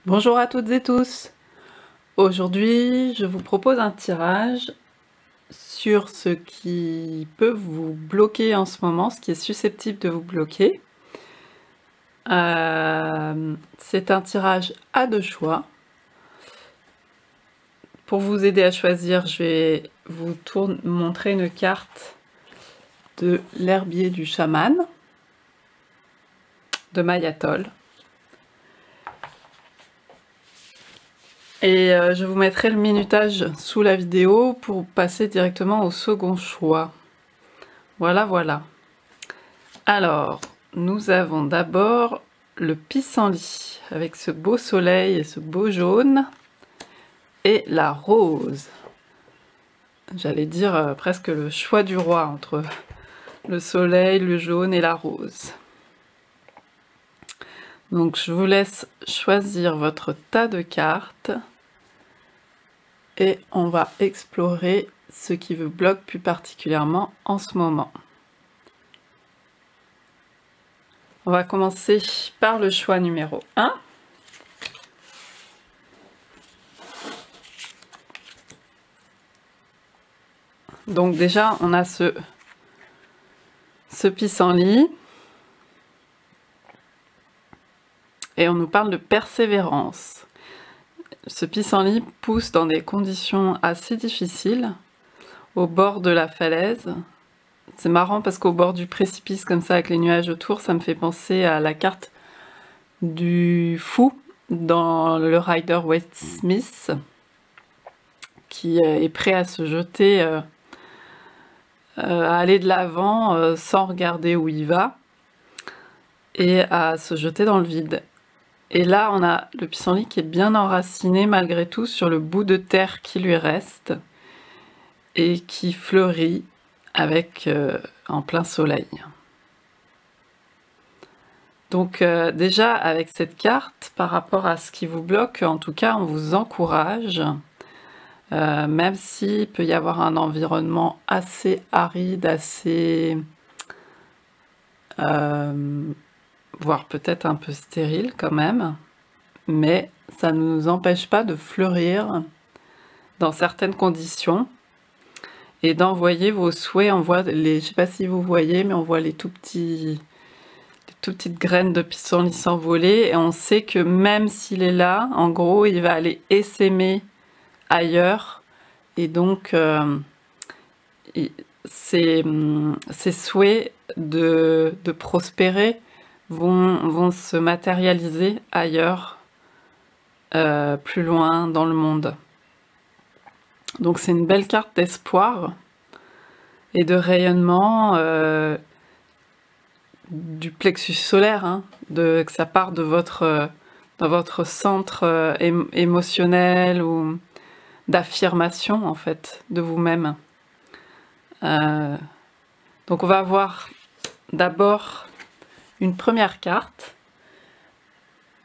Bonjour à toutes et tous. Aujourd'hui, je vous propose un tirage sur ce qui peut vous bloquer en ce moment, ce qui est susceptible de vous bloquer. C'est un tirage à deux choix. Pour vous aider à choisir, je vais vous montrer une carte de l'herbier du chaman de Mayatol. Et je vous mettrai le minutage sous la vidéo pour passer directement au second choix. Voilà. Alors, nous avons d'abord le pissenlit avec ce beau soleil et ce beau jaune et la rose. J'allais dire presque le choix du roi entre le soleil, le jaune et la rose. Donc je vous laisse choisir votre tas de cartes et on va explorer ce qui vous bloque plus particulièrement en ce moment. On va commencer par le choix numéro 1. Donc déjà, on a ce pissenlit. Et on nous parle de persévérance. Ce pissenlit pousse dans des conditions assez difficiles, au bord de la falaise. C'est marrant parce qu'au bord du précipice, comme ça, avec les nuages autour, ça me fait penser à la carte du fou dans le Rider-Waite Smith, qui est prêt à se jeter, à aller de l'avant sans regarder où il va, et à se jeter dans le vide. Et là, on a le pissenlit qui est bien enraciné malgré tout sur le bout de terre qui lui reste et qui fleurit avec en plein soleil. Donc déjà avec cette carte, par rapport à ce qui vous bloque, en tout cas on vous encourage, même s'il peut y avoir un environnement assez aride, assez voire peut-être un peu stérile quand même, mais ça ne nous empêche pas de fleurir dans certaines conditions et d'envoyer vos souhaits. On voit les, je sais pas si vous voyez, mais on voit les toutes petites graines de pissenlit s'envoler et on sait que même s'il est là, en gros, il va aller essaimer ailleurs et donc ces souhaits de prospérer vont se matérialiser ailleurs, plus loin dans le monde. Donc c'est une belle carte d'espoir et de rayonnement du plexus solaire, hein, que ça part de dans votre centre émotionnel ou d'affirmation en fait de vous-même. Donc on va voir d'abord une première carte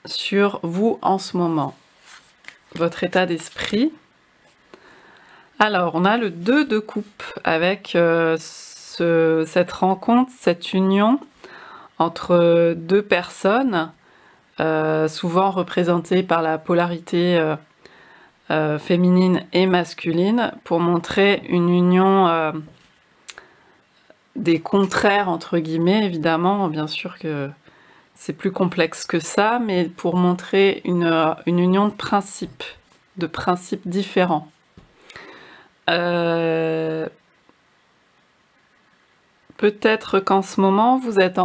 sur vous en ce moment, votre état d'esprit. Alors, on a le 2 de coupe avec cette rencontre, cette union entre deux personnes, souvent représentées par la polarité féminine et masculine, pour montrer une union des contraires, entre guillemets, évidemment, bien sûr que c'est plus complexe que ça, mais pour montrer une union de principes différents. Peut-être qu'en ce moment, vous êtes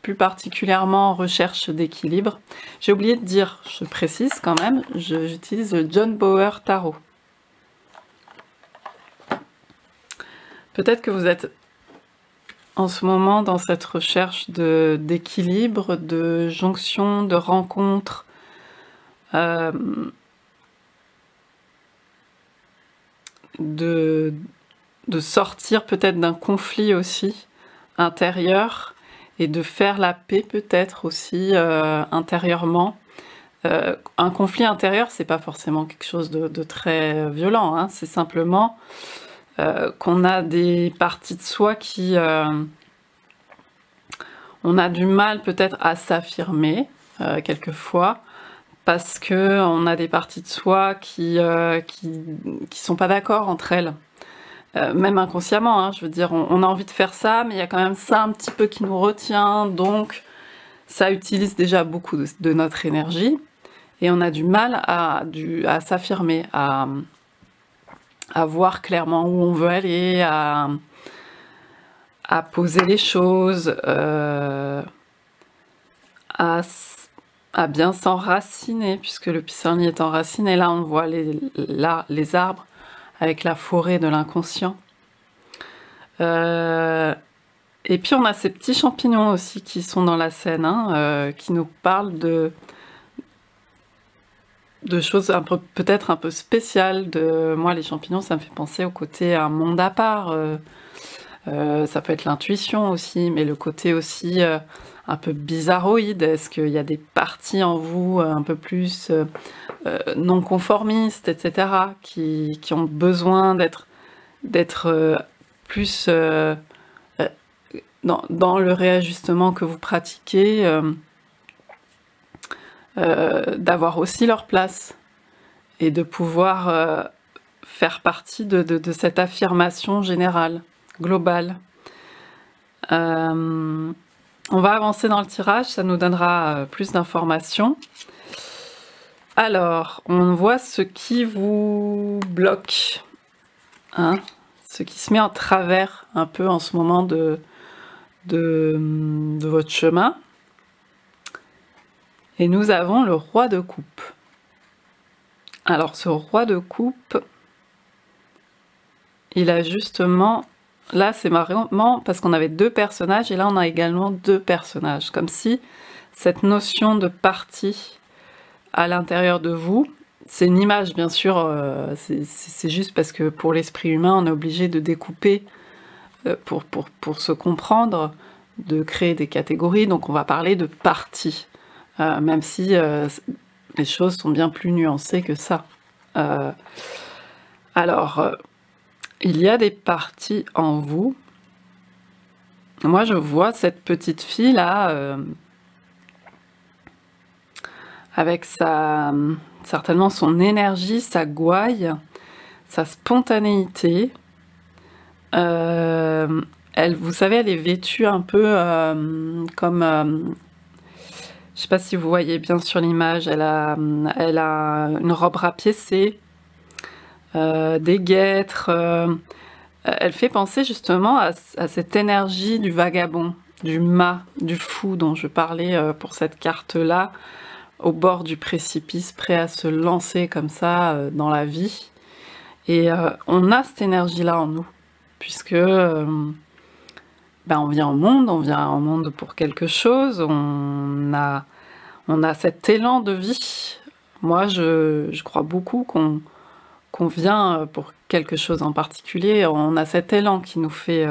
plus particulièrement en recherche d'équilibre. J'ai oublié de dire, je précise quand même, j'utilise le John Bower Tarot. Peut-être que vous êtes en ce moment dans cette recherche d'équilibre, de jonction, de rencontre, de sortir peut-être d'un conflit aussi intérieur et de faire la paix peut-être aussi intérieurement. Un conflit intérieur, c'est pas forcément quelque chose de très violent, hein, c'est simplement qu'on a des parties de soi qui on a du mal peut-être à s'affirmer quelquefois parce que on a des parties de soi qui sont pas d'accord entre elles. Même inconsciemment, hein, je veux dire, on a envie de faire ça, mais il y a quand même ça un petit peu qui nous retient, donc ça utilise déjà beaucoup de notre énergie, et on a du mal à s'affirmer, à voir clairement où on veut aller, à poser les choses, à bien s'enraciner, puisque le pissenlit est enraciné. Là, on voit les arbres avec la forêt de l'inconscient. Et puis, on a ces petits champignons aussi qui sont dans la scène, hein, qui nous parlent de choses peut-être un peu spéciales. Moi, les champignons, ça me fait penser au côté un monde à part. Ça peut être l'intuition aussi, mais le côté aussi un peu bizarroïde. Est-ce qu'il y a des parties en vous un peu plus non conformistes, etc., qui ont besoin d'être plus dans le réajustement que vous pratiquez, d'avoir aussi leur place et de pouvoir faire partie de cette affirmation générale, globale. On va avancer dans le tirage, ça nous donnera plus d'informations. Alors, on voit ce qui vous bloque, hein, ce qui se met en travers un peu en ce moment de votre chemin. Et nous avons le roi de coupe. Alors, ce roi de coupe, il a justement... Là, c'est marrant parce qu'on avait deux personnages et là, on a également deux personnages. Comme si cette notion de partie à l'intérieur de vous, c'est une image, bien sûr, c'est juste parce que pour l'esprit humain, on est obligé de découper pour se comprendre, de créer des catégories. Donc, on va parler de partie, même si les choses sont bien plus nuancées que ça. Il y a des parties en vous. Moi, je vois cette petite fille là, avec certainement son énergie, sa gouaille, sa spontanéité. Vous savez, elle est vêtue un peu comme... je sais pas si vous voyez bien sur l'image, elle a une robe rapiécée, des guêtres. Elle fait penser justement à cette énergie du vagabond, du mât, du fou dont je parlais pour cette carte-là, au bord du précipice, prêt à se lancer comme ça dans la vie. Et on a cette énergie-là en nous, puisque on vient au monde pour quelque chose, on a cet élan de vie. Moi, je crois beaucoup qu'on vient pour quelque chose en particulier, on a cet élan qui nous fait...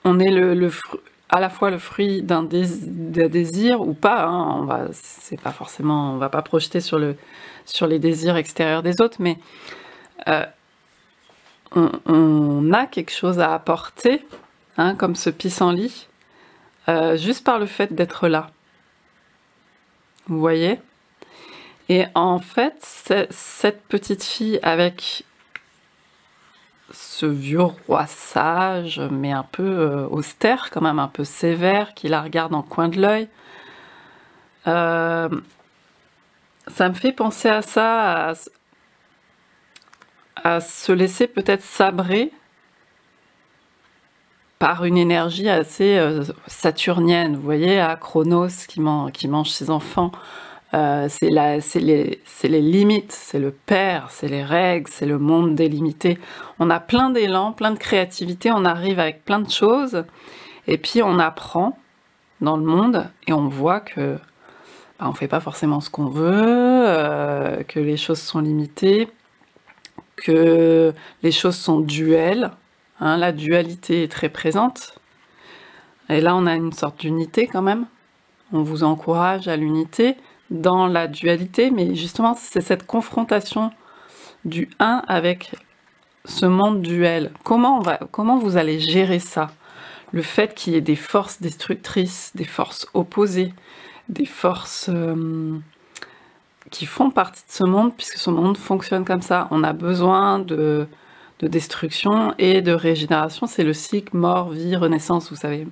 on est à la fois le fruit d'un désir ou pas, hein, c'est pas forcément, on va pas projeter sur les désirs extérieurs des autres, mais on a quelque chose à apporter, hein, comme ce pissenlit, juste par le fait d'être là. Vous voyez ? Et en fait, cette petite fille avec ce vieux roi sage, mais un peu austère, quand même un peu sévère, qui la regarde en coin de l'œil, ça me fait penser à ça, à se laisser peut-être sabrer par une énergie assez saturnienne. Vous voyez, à Chronos qui mange ses enfants. C'est les limites, c'est le père, c'est les règles, c'est le monde délimité. On a plein d'élan, plein de créativité, on arrive avec plein de choses, et puis on apprend dans le monde, et on voit que on fait pas forcément ce qu'on veut, que les choses sont limitées, que les choses sont duelles, hein, la dualité est très présente. Et là, on a une sorte d'unité quand même. On vous encourage à l'unité dans la dualité, mais justement, c'est cette confrontation du un avec ce monde duel. Comment vous allez gérer ça? Le fait qu'il y ait des forces destructrices, des forces opposées, des forces qui font partie de ce monde, puisque ce monde fonctionne comme ça. On a besoin de destruction et de régénération. C'est le cycle mort, vie, renaissance, vous savez.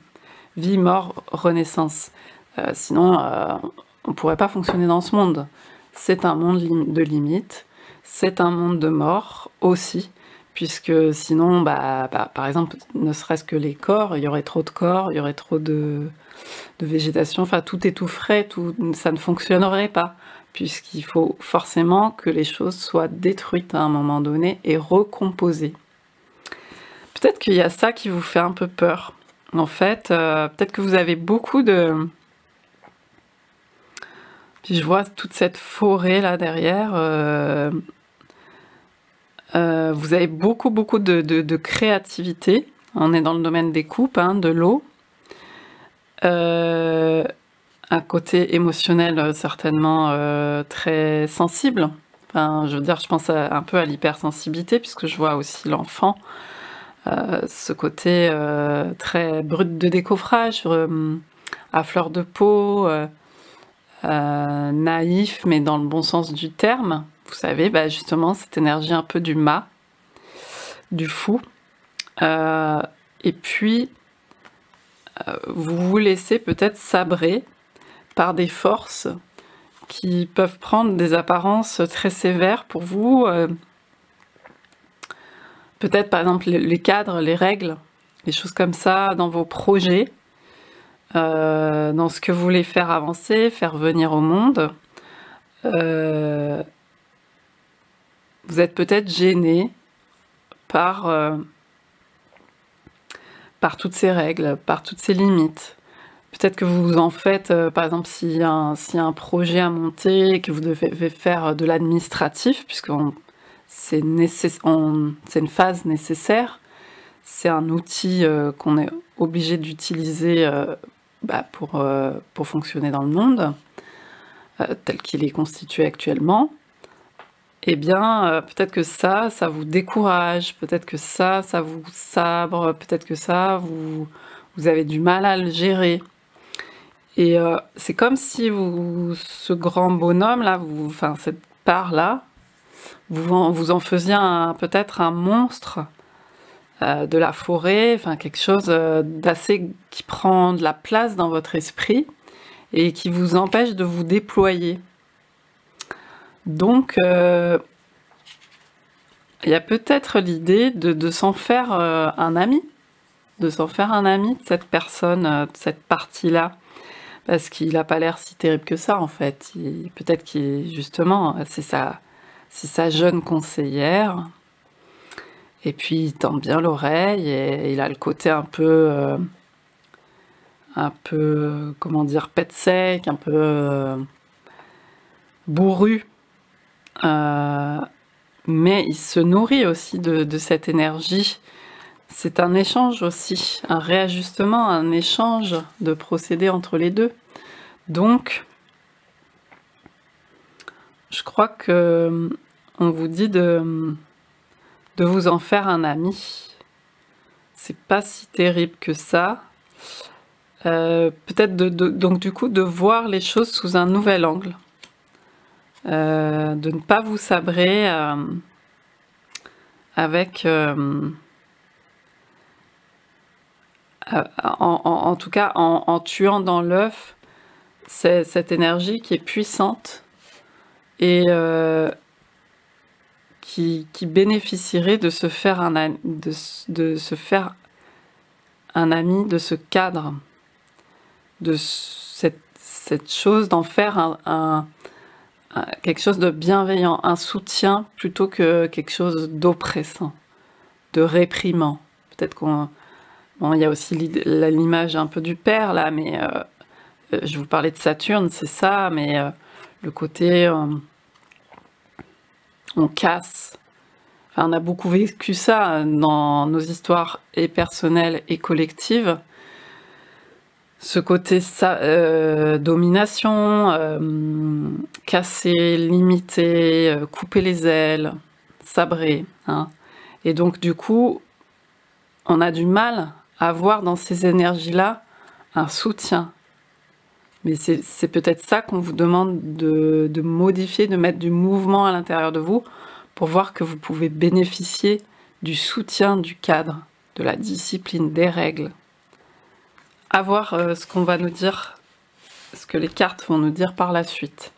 Vie, mort, renaissance. Sinon, on ne pourrait pas fonctionner dans ce monde. C'est un monde de limites, c'est un monde de mort aussi, puisque sinon, par exemple, ne serait-ce que les corps, il y aurait trop de corps, il y aurait trop de végétation, enfin tout étoufferait, ça ne fonctionnerait pas, puisqu'il faut forcément que les choses soient détruites à un moment donné et recomposées. Peut-être qu'il y a ça qui vous fait un peu peur. En fait, peut-être que vous avez beaucoup de... Puis je vois toute cette forêt là derrière. Vous avez beaucoup de créativité. On est dans le domaine des coupes, hein, de l'eau. Un côté émotionnel certainement très sensible. Enfin, je veux dire, je pense un peu à l'hypersensibilité, puisque je vois aussi l'enfant. Ce côté très brut de décoffrage, à fleur de peau, naïf, mais dans le bon sens du terme. Vous savez, justement, cette énergie un peu du mât, du fou. Et puis, vous vous laissez peut-être sabrer par des forces qui peuvent prendre des apparences très sévères pour vous. Peut-être, par exemple, les cadres, les règles, les choses comme ça dans vos projets, dans ce que vous voulez faire avancer, faire venir au monde. Vous êtes peut-être gêné par toutes ces règles, par toutes ces limites. Peut-être que vous en faites, par exemple, s'il y a un projet à monter, que vous devez faire de l'administratif, puisque c'est une phase nécessaire, c'est un outil qu'on est obligé d'utiliser pour fonctionner dans le monde, tel qu'il est constitué actuellement. Eh bien, peut-être que ça vous décourage, peut-être que ça vous sabre, peut-être que ça, vous avez du mal à le gérer. Et c'est comme si ce grand bonhomme-là, cette part-là, vous en faisiez peut-être un monstre de la forêt, enfin quelque chose d'assez qui prend de la place dans votre esprit et qui vous empêche de vous déployer. Donc, il y a peut-être l'idée de s'en faire un ami, de cette personne, de cette partie-là, parce qu'il n'a pas l'air si terrible que ça, en fait. Peut-être qu'il, justement, c'est sa jeune conseillère, et puis il tend bien l'oreille, et il a le côté un peu, comment dire, pet sec, un peu bourru. Mais il se nourrit aussi de cette énergie. C'est un échange aussi, un réajustement, un échange de procédés entre les deux. Donc, je crois que on vous dit de vous en faire un ami. C'est pas si terrible que ça. Peut-être donc du coup de voir les choses sous un nouvel angle. De ne pas vous sabrer avec en tout cas en tuant dans l'œuf cette énergie qui est puissante et qui bénéficierait de se faire un ami, de ce cadre, de cette chose, d'en faire quelque chose de bienveillant, un soutien plutôt que quelque chose d'oppressant, de réprimant. Peut-être il y a aussi l'image un peu du père là, mais je vous parlais de Saturne, c'est ça, mais le côté on casse. Enfin, on a beaucoup vécu ça dans nos histoires et personnelles et collectives. Ce côté domination, casser, limiter, couper les ailes, sabrer. Hein. Et donc du coup, on a du mal à voir dans ces énergies-là un soutien, Mais c'est peut-être ça qu'on vous demande de modifier, de mettre du mouvement à l'intérieur de vous pour voir que vous pouvez bénéficier du soutien du cadre, de la discipline, des règles. À voir ce qu'on va nous dire, ce que les cartes vont nous dire par la suite.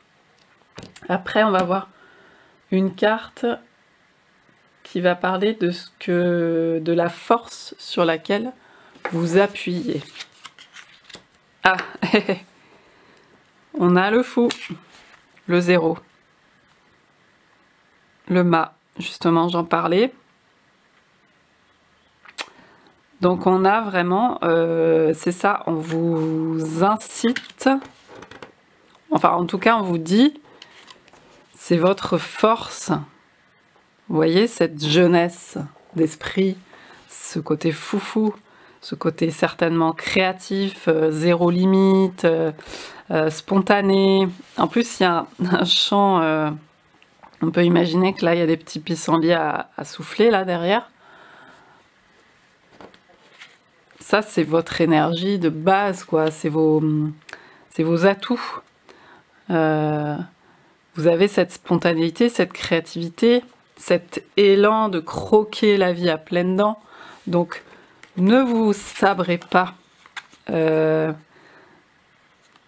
Après, on va voir une carte qui va parler de la force sur laquelle vous appuyez. Ah, on a le fou, le 0, le mât, justement j'en parlais. Donc on a vraiment, c'est ça, on vous incite, enfin en tout cas on vous dit, c'est votre force. Vous voyez cette jeunesse d'esprit, ce côté foufou, ce côté certainement créatif, zéro limite, spontané. En plus, il y a un chant, on peut imaginer que là, il y a des petits pissenlits à souffler là derrière. Ça, c'est votre énergie de base, quoi. C'est vos atouts. Vous avez cette spontanéité, cette créativité, cet élan de croquer la vie à pleines dents. Donc, ne vous sabrez pas.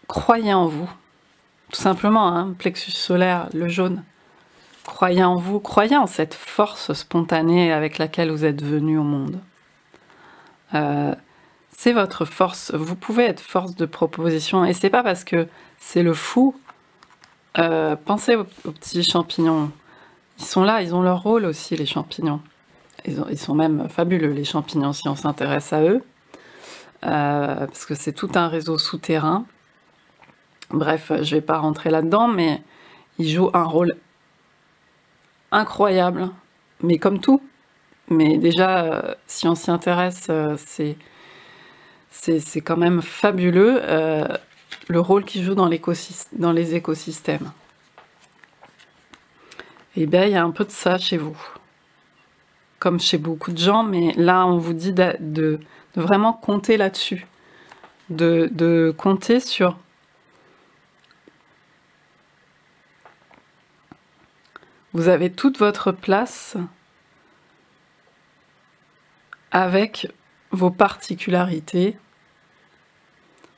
Croyez en vous. Tout simplement, hein, plexus solaire, le jaune. Croyez en vous, croyez en cette force spontanée avec laquelle vous êtes venu au monde. C'est votre force. Vous pouvez être force de proposition. Et c'est pas parce que c'est le fou. Pensez aux petits champignons. Ils sont là, ils ont leur rôle aussi, les champignons. Ils sont même fabuleux, les champignons, si on s'intéresse à eux. Parce que c'est tout un réseau souterrain. Bref, je vais pas rentrer là-dedans, mais ils jouent un rôle incroyable. Mais comme tout. Mais déjà, si on s'y intéresse, c'est quand même fabuleux le rôle qu'ils jouent dans les écosystèmes. Et bien, il y a un peu de ça chez vous. Comme chez beaucoup de gens, mais là, on vous dit de vraiment compter là-dessus. De compter sur... Vous avez toute votre place avec vos particularités,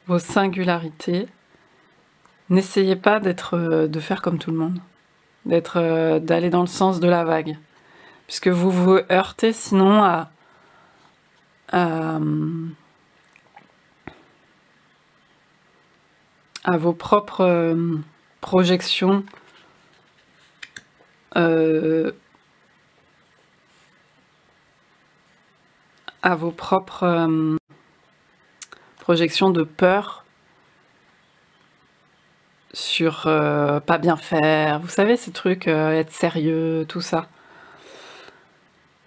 vos singularités. N'essayez pas de faire comme tout le monde, d'aller dans le sens de la vague, puisque vous vous heurtez sinon à vos propres projections à vos propres projections de peur sur pas bien faire, vous savez ces trucs, être sérieux, tout ça.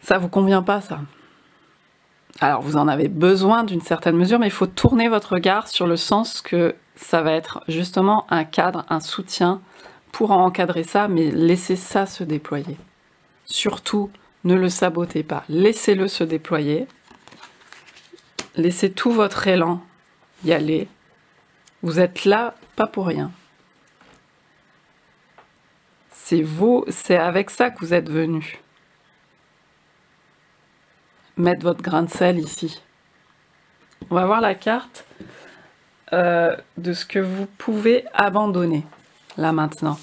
Ça vous convient pas, ça. Alors vous en avez besoin d'une certaine mesure, mais il faut tourner votre regard sur le sens que ça va être justement un cadre, un soutien pour encadrer ça, mais laissez ça se déployer. Surtout, ne le sabotez pas, laissez-le se déployer. Laissez tout votre élan y aller. Vous êtes là, pas pour rien. C'est avec ça que vous êtes venu. Mettre votre grain de sel ici. On va voir la carte de ce que vous pouvez abandonner, là maintenant.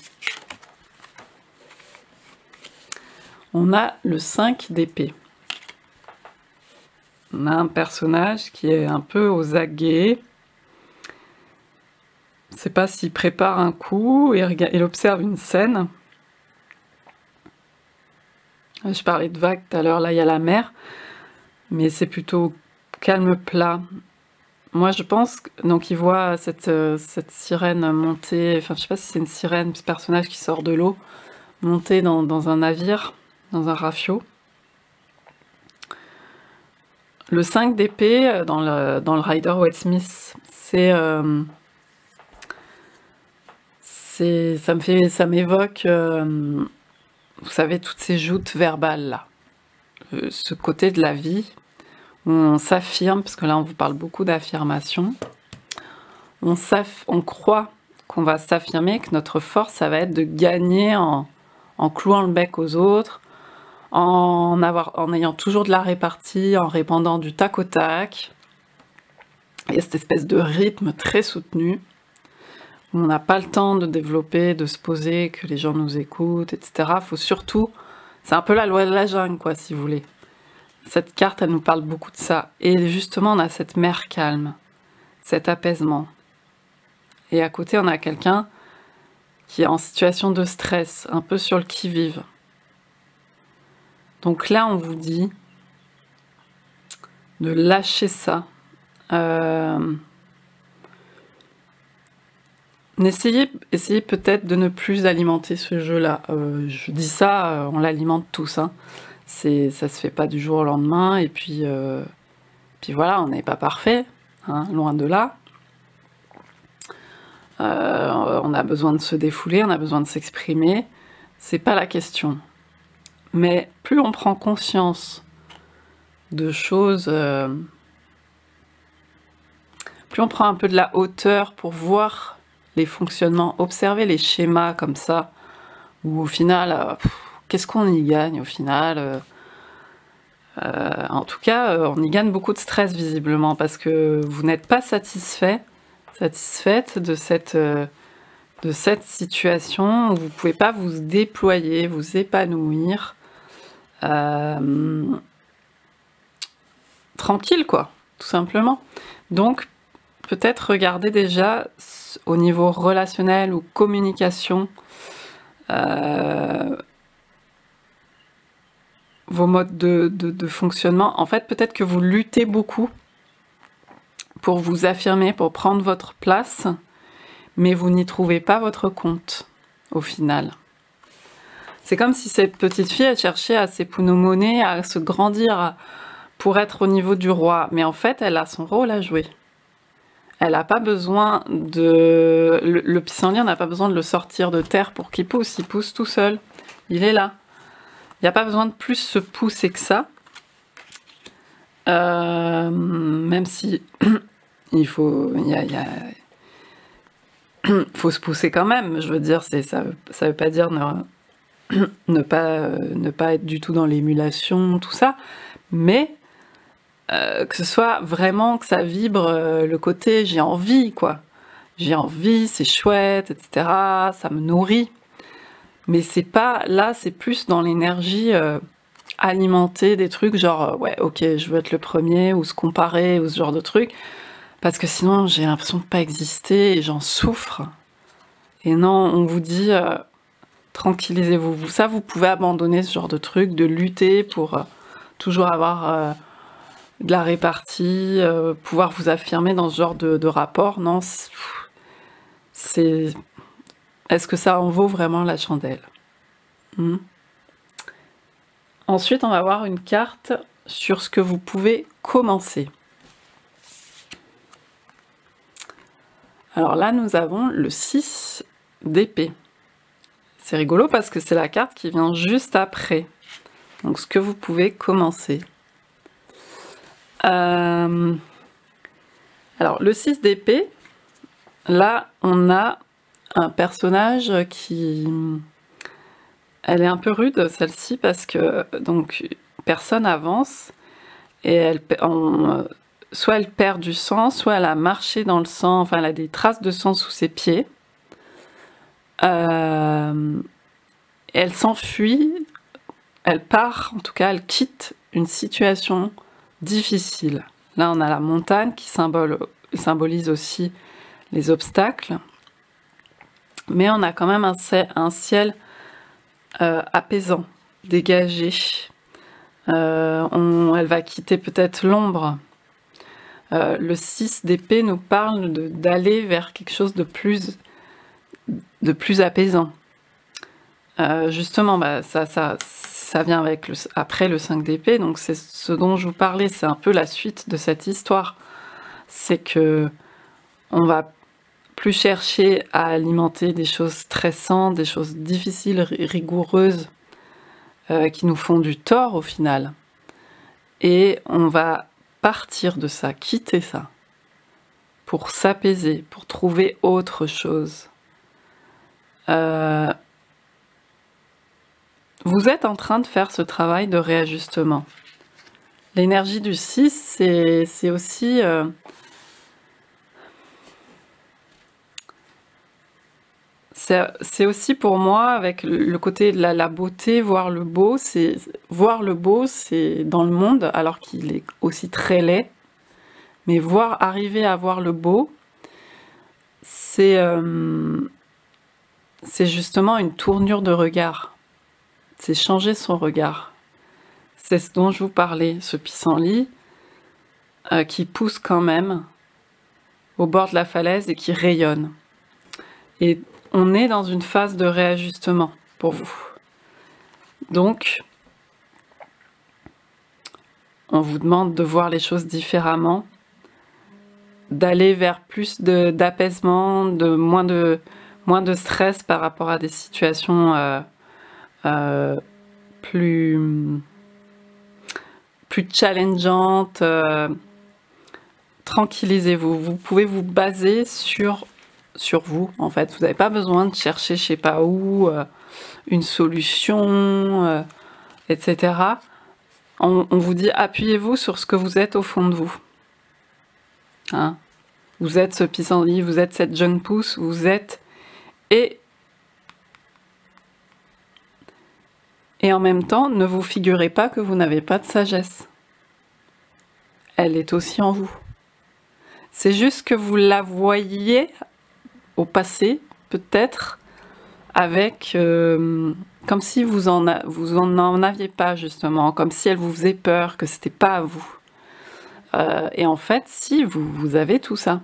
On a le 5 d'épée. On a un personnage qui est un peu aux aguets. Je ne sais pas s'il prépare un coup, il observe une scène. Je parlais de vagues tout à l'heure, là il y a la mer, mais c'est plutôt calme plat. Moi je pense, donc il voit cette sirène monter, enfin je sais pas si c'est une sirène, ce personnage qui sort de l'eau, monter dans un navire, dans un rafio. Le 5 d'épée dans le Rider-Waite-Smith, ça m'évoque, vous savez, toutes ces joutes verbales là, ce côté de la vie où on s'affirme, parce que là on vous parle beaucoup d'affirmation, on croit qu'on va s'affirmer, que notre force, ça va être de gagner en clouant le bec aux autres, en ayant toujours de la répartie, en répondant du tac au tac. Il y a cette espèce de rythme très soutenu, où on n'a pas le temps de développer, de se poser, que les gens nous écoutent, etc. Faut surtout... C'est un peu la loi de la jungle, quoi, si vous voulez. Cette carte, elle nous parle beaucoup de ça. Et justement, on a cette mer calme, cet apaisement. Et à côté, on a quelqu'un qui est en situation de stress, un peu sur le qui-vive. Donc là, on vous dit de lâcher ça. Essayez peut-être de ne plus alimenter ce jeu-là. Je dis ça, on l'alimente tous. Hein. Ça se fait pas du jour au lendemain. Et puis voilà, on n'est pas parfait, hein, loin de là. On a besoin de se défouler, on a besoin de s'exprimer. C'est pas la question. Mais plus on prend conscience de choses, plus on prend un peu de la hauteur pour voir les fonctionnements, observer les schémas comme ça, où au final, qu'est-ce qu'on y gagne au final en tout cas, on y gagne beaucoup de stress visiblement, parce que vous n'êtes pas satisfaite de cette situation, où vous ne pouvez pas vous déployer, vous épanouir, tranquille quoi, tout simplement. Donc peut-être regarder déjà au niveau relationnel ou communication vos modes de fonctionnement. En fait, peut-être que vous luttez beaucoup pour vous affirmer, pour prendre votre place, mais vous n'y trouvez pas votre compte, au final. C'est comme si cette petite fille, elle cherchait à s'époumoner, à se grandir pour être au niveau du roi. Mais en fait, elle a son rôle à jouer. Elle n'a pas besoin de... Le pissenlit, on n'a pas besoin de le sortir de terre pour qu'il pousse. Il pousse tout seul. Il est là. Il n'y a pas besoin de plus se pousser que ça. Même si il faut... faut se pousser quand même. Je veux dire, ça veut pas dire ne pas être du tout dans l'émulation, tout ça. Mais... que ce soit vraiment, que ça vibre le côté j'ai envie, quoi. J'ai envie, c'est chouette, etc. Ça me nourrit. Mais c'est pas, là, c'est plus dans l'énergie alimenter des trucs genre, ouais, ok, je veux être le premier, ou se comparer, ou ce genre de trucs. Parce que sinon, j'ai l'impression de pas exister et j'en souffre. Et non, on vous dit, tranquillisez-vous. Ça, vous pouvez abandonner ce genre de trucs, de lutter pour toujours avoir... de la répartie, pouvoir vous affirmer dans ce genre de rapport, non, c'est... Est-ce que ça en vaut vraiment la chandelle? Ensuite, on va voir une carte sur ce que vous pouvez commencer. Alors là, nous avons le 6 d'épée. C'est rigolo parce que c'est la carte qui vient juste après. Donc, ce que vous pouvez commencer. Alors, le 6 d'épée, là, on a un personnage qui... Elle est un peu rude, celle-ci, parce que donc personne avance, et soit elle perd du sang, soit elle a marché dans le sang, enfin, elle a des traces de sang sous ses pieds. Elle s'enfuit, elle part, en tout cas, elle quitte une situation difficile. Là, on a la montagne qui symbolise aussi les obstacles. Mais on a quand même un ciel apaisant, dégagé. Elle va quitter peut-être l'ombre. Le 6 d'épée nous parle d'aller vers quelque chose de plus apaisant. Justement, bah, ça vient avec après le 5 d'épée, donc c'est ce dont je vous parlais, c'est un peu la suite de cette histoire. C'est que on va plus chercher à alimenter des choses stressantes, des choses difficiles, rigoureuses, qui nous font du tort au final. Et on va partir de ça, quitter ça. pour s'apaiser, pour trouver autre chose. Vous êtes en train de faire ce travail de réajustement. L'énergie du 6, c'est aussi... c'est aussi pour moi, avec le côté de la beauté, voir le beau, c'est dans le monde, alors qu'il est aussi très laid. Mais arriver à voir le beau, c'est justement une tournure de regard. C'est changer son regard. C'est ce dont je vous parlais, ce pissenlit qui pousse quand même au bord de la falaise et qui rayonne. Et on est dans une phase de réajustement pour vous. Donc, on vous demande de voir les choses différemment, d'aller vers plus d'apaisement, moins de stress par rapport à des situations plus challengeantes. Tranquillisez-vous. Vous pouvez vous baser sur vous, en fait. Vous n'avez pas besoin de chercher, je sais pas où, une solution, etc. On vous dit, appuyez-vous sur ce que vous êtes au fond de vous. Hein? Vous êtes ce pissenlit, vous êtes cette jeune pousse, vous êtes... Et en même temps, ne vous figurez pas que vous n'avez pas de sagesse. Elle est aussi en vous. C'est juste que vous la voyez au passé, peut-être, avec... comme si vous en aviez pas, justement. Comme si elle vous faisait peur, que c'était pas à vous. Et en fait, si, vous avez tout ça.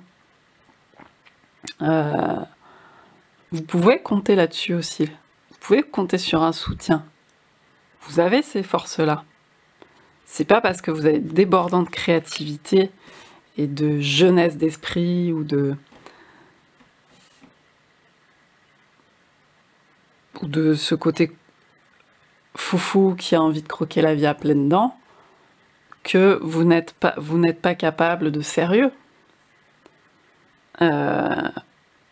Vous pouvez compter là-dessus aussi. Vous pouvez compter sur un soutien. Vous avez ces forces-là. C'est pas parce que vous avez débordant de créativité et de jeunesse d'esprit ou de ce côté foufou qui a envie de croquer la vie à pleines dents que vous n'êtes pas capable de sérieux.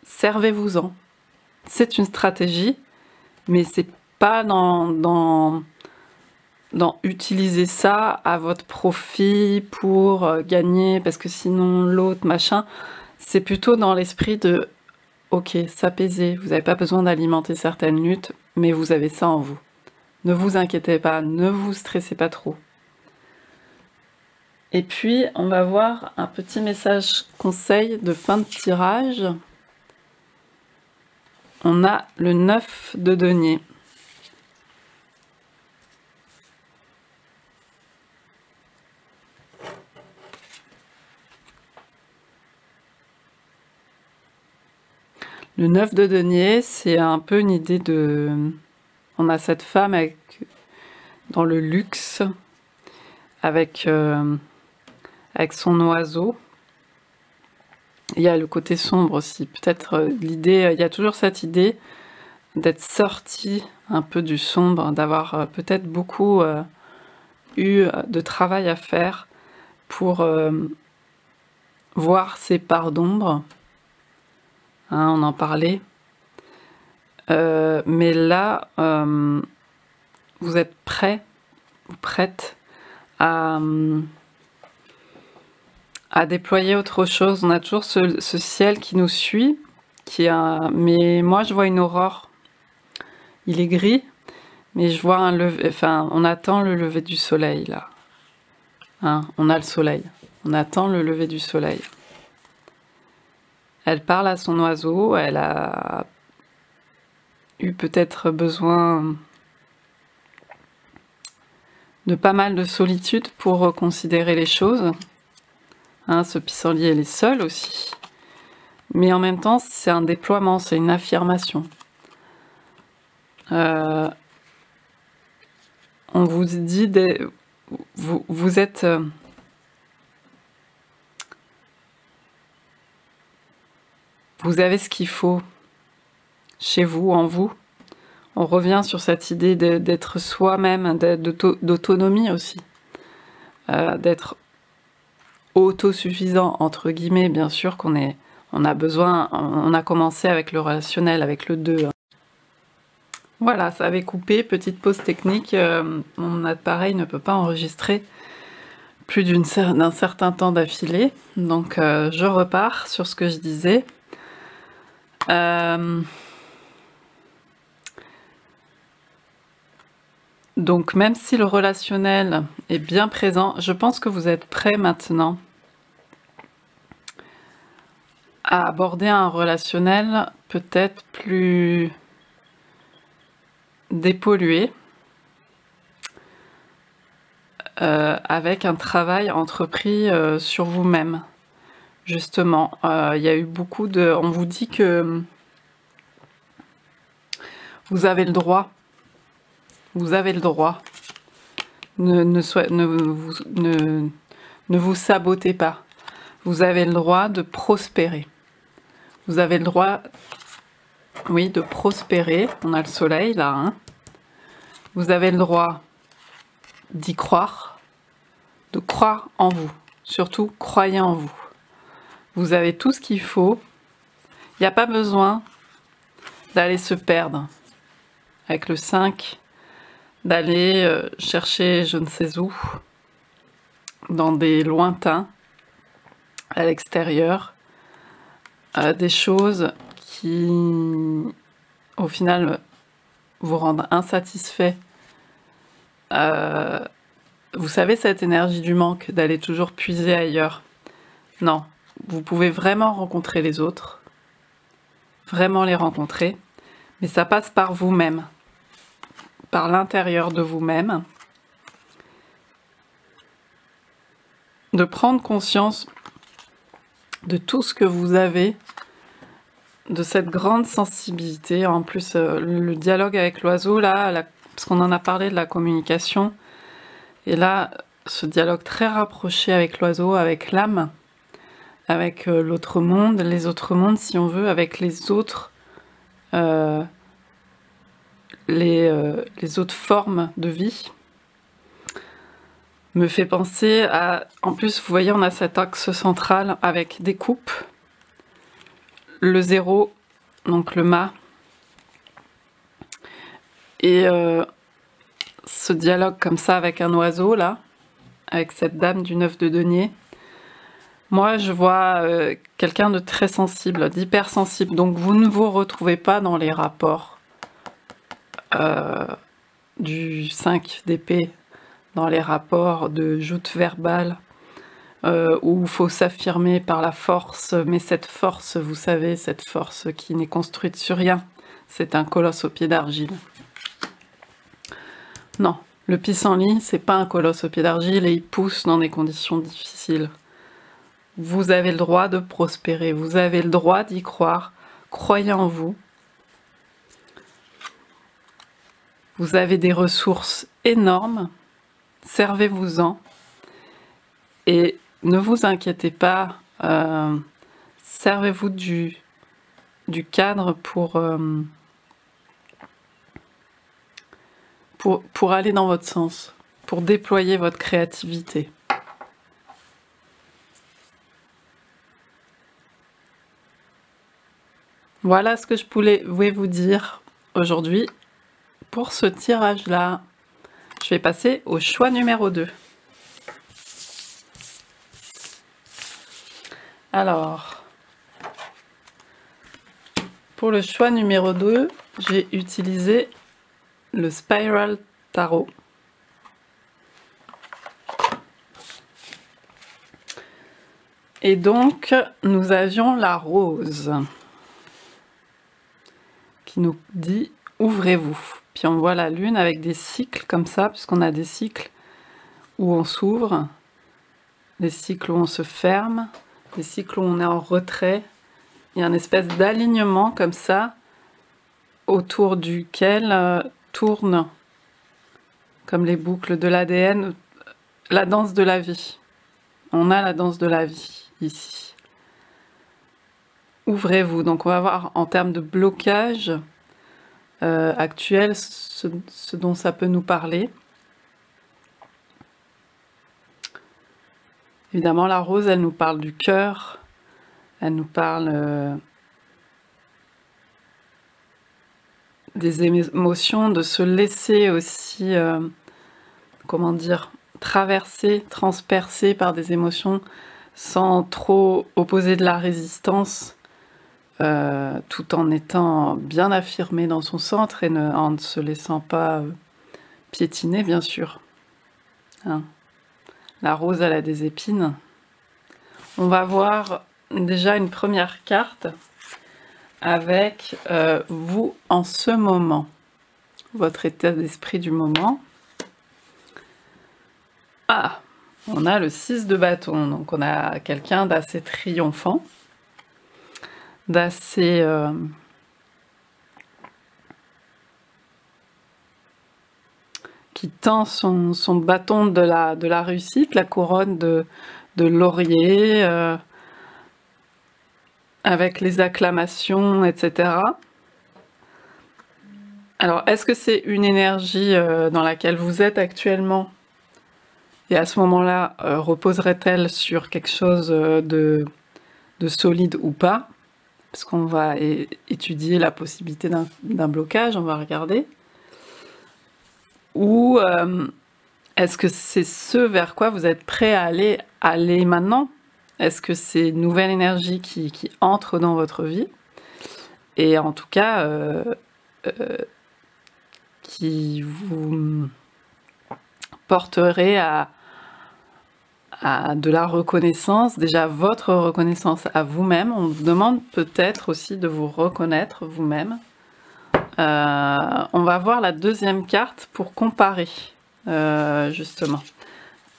Servez-vous-en. C'est une stratégie, mais c'est pas dans utiliser ça à votre profit pour gagner, parce que sinon l'autre, machin. C'est plutôt dans l'esprit de ok, s'apaiser, vous n'avez pas besoin d'alimenter certaines luttes, mais vous avez ça en vous. Ne vous inquiétez pas, ne vous stressez pas trop. Et puis, on va voir un petit message conseil de fin de tirage. On a le 9 de denier. Le 9 de denier, c'est un peu une idée de... On a cette femme dans le luxe, avec son oiseau. Il y a le côté sombre aussi. Peut-être l'idée, il y a toujours cette idée d'être sorti un peu du sombre, d'avoir peut-être beaucoup eu de travail à faire pour voir ces parts d'ombre. Hein, on en parlait. Mais là, vous êtes prêt ou prête à déployer autre chose. On a toujours ce ciel qui nous suit, mais moi je vois une aurore. Il est gris, mais je vois un lever. Enfin, on attend le lever du soleil là. Hein, on a le soleil. On attend le lever du soleil. Elle parle à son oiseau. Elle a eu peut-être besoin de pas mal de solitude pour reconsidérer les choses. Hein, ce pissenlit, elle est seule aussi. Mais en même temps, c'est un déploiement, c'est une affirmation. On vous dit, vous êtes... vous avez ce qu'il faut chez vous, en vous. On revient sur cette idée d'être soi-même, d'autonomie aussi. D'être autosuffisant, entre guillemets, bien sûr on a besoin, on a commencé avec le relationnel, avec le 2. Voilà, ça avait coupé, petite pause technique, mon appareil ne peut pas enregistrer plus d'un certain temps d'affilée, donc je repars sur ce que je disais. Donc même si le relationnel est bien présent, je pense que vous êtes prêts maintenant à aborder un relationnel peut-être plus dépollué, avec un travail entrepris sur vous-même. Justement, il y a eu beaucoup de... On vous dit que vous avez le droit. Vous avez le droit. Ne vous sabotez pas. Vous avez le droit de prospérer. Vous avez le droit, oui, de prospérer. On a le soleil là. Hein. Vous avez le droit d'y croire, de croire en vous. Surtout, croyez en vous. Vous avez tout ce qu'il faut. Il n'y a pas besoin d'aller se perdre avec le 5, d'aller chercher je ne sais où, dans des lointains, à l'extérieur, des choses qui, au final, vous rendent insatisfait. Vous savez, cette énergie du manque, d'aller toujours puiser ailleurs. Non, vous pouvez vraiment rencontrer les autres, vraiment les rencontrer, mais ça passe par vous-même, par l'intérieur de vous-même, de prendre conscience de tout ce que vous avez, de cette grande sensibilité. En plus, le dialogue avec l'oiseau, là, parce qu'on en a parlé de la communication, et là, ce dialogue très rapproché avec l'oiseau, avec l'âme, avec l'autre monde, les autres mondes, si on veut, avec les autres, les autres formes de vie, me fait penser à... En plus, vous voyez, on a cet axe central avec des coupes, le 0, donc le mât, et ce dialogue comme ça avec un oiseau, là, avec cette dame du 9 de denier. Moi, je vois quelqu'un de très sensible, d'hypersensible, donc vous ne vous retrouvez pas dans les rapports du 5 d'épée, dans les rapports de joute verbale, où il faut s'affirmer par la force, mais cette force, vous savez, cette force qui n'est construite sur rien, c'est un colosse au pied d'argile. Non, le pissenlit, c'est pas un colosse au pied d'argile et il pousse dans des conditions difficiles. Vous avez le droit de prospérer, vous avez le droit d'y croire, croyez en vous. Vous avez des ressources énormes, servez-vous-en et ne vous inquiétez pas, servez-vous du cadre pour aller dans votre sens, pour déployer votre créativité. Voilà ce que je voulais vous dire aujourd'hui pour ce tirage-là. Je vais passer au choix numéro 2. Alors, pour le choix numéro 2, j'ai utilisé le Spiral Tarot. Et donc, nous avions la rose qui nous dit « Ouvrez-vous ». Puis on voit la lune avec des cycles comme ça, puisqu'on a des cycles où on s'ouvre, des cycles où on se ferme, des cycles où on est en retrait. Il y a une espèce d'alignement comme ça, autour duquel tourne, comme les boucles de l'ADN, la danse de la vie. On a la danse de la vie ici. Ouvrez-vous. Donc on va voir en termes de blocage actuel ce dont ça peut nous parler. Évidemment, la rose, elle nous parle du cœur, elle nous parle des émotions, de se laisser aussi, comment dire, traverser, transpercer par des émotions sans trop opposer de la résistance, tout en étant bien affirmé dans son centre et en ne se laissant pas piétiner, bien sûr. Hein. La rose, elle a des épines. On va voir déjà une première carte avec vous en ce moment, votre état d'esprit du moment. Ah, on a le 6 de bâton, donc on a quelqu'un d'assez triomphant, d'assez qui tend son bâton de la réussite, la couronne de laurier, avec les acclamations, etc. Alors, est-ce que c'est une énergie dans laquelle vous êtes actuellement? Et à ce moment-là, reposerait-elle sur quelque chose de solide ou pas? Parce qu'on va étudier la possibilité d'un blocage, on va regarder. Ou est-ce que c'est ce vers quoi vous êtes prêt à aller maintenant? Est-ce que c'est une nouvelle énergie qui entre dans votre vie? Et en tout cas, qui vous porterait à de la reconnaissance, déjà votre reconnaissance à vous-même. On vous demande peut-être aussi de vous reconnaître vous-même. On va voir la deuxième carte pour comparer, justement.